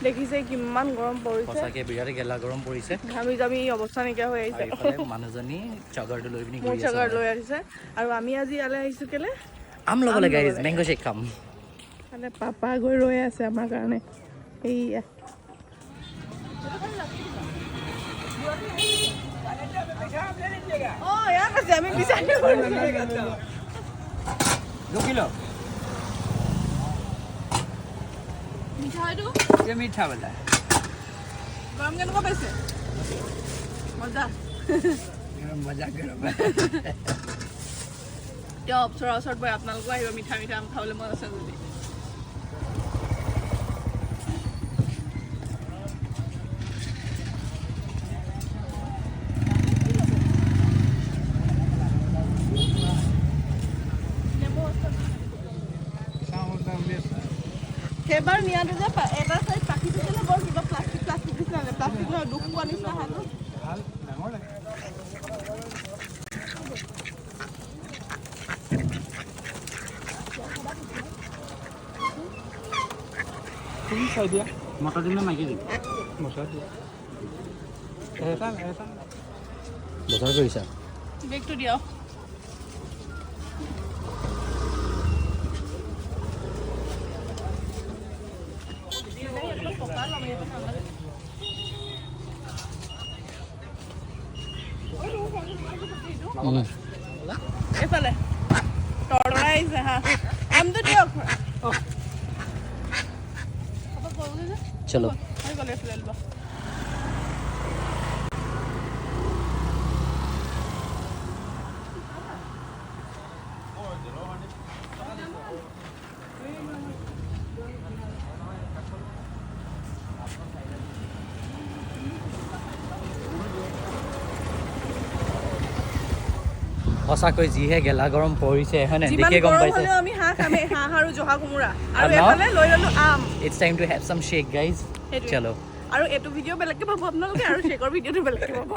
দেখিছে কিমান গৰম পৰিছে সঁচাকে বিৰাট গেলা গৰম পৰিছে ঘামি জামি অৱস্থা নাইকিয়া হৈ আহিছে এইফালে মানুহজনী চগাৰটো লৈ পিনি মোৰ ঘূৰি চগাৰ আছে লৈ আহিছে আৰু আমি আজি ইয়ালৈ আহিছোঁ কেলে আম ল'বলৈ গাইজ মেংগো শ্বেক খাম মানে পাপা গৈ ৰৈ আছে আমাৰ কাৰণে এইয়া ইয়াত আছে আমি বিচাৰি মিঠা হয়তো মিঠা বোলা গৰম কেনেকুৱা পাইছে মজা মজা গৰম এতিয়া অপচৰা ওচৰত গৈ আপোনালোকো আহিব মিঠা মিঠা আম খাবলৈ মন আছে যদি সেইবাৰ নিয়াটো যে এটা চাইড পাখি থাকিলে বৰ কিবা প্লাষ্টিক নিচিনা প্লাষ্টিক নহয় দুখ পোৱা নিচিনা হাতত ভাল ডাঙৰ লাগে কোন চাই দিয়া মটৰ দিম নে মাইকী দিম মচলা দিয়া এটা বজাৰ কৰিছা বেগটো দিয়ক এইফালে তৰাই আহিছে হা আমটো দিয়ক চলো হৈ গ'ল এইফালে লোৱা সঁচাকৈ যিহে গেলা গৰম পৰিছে হয়নে যিমান দেখে গম গৰম পাইছে হ'লেও আমি হাঁহ খামে হাঁহ আৰু জহা কোমোৰা আৰু And now? এইফালে লৈ ল'লো um it's time to have some shake guys সেইটোৱে। চলো আৰু এইটো ভিডিঅ' বেলেগকে পাব আপোনালোকে আৰু শেকৰ ভিডিঅ'টো বেলেগকে পাব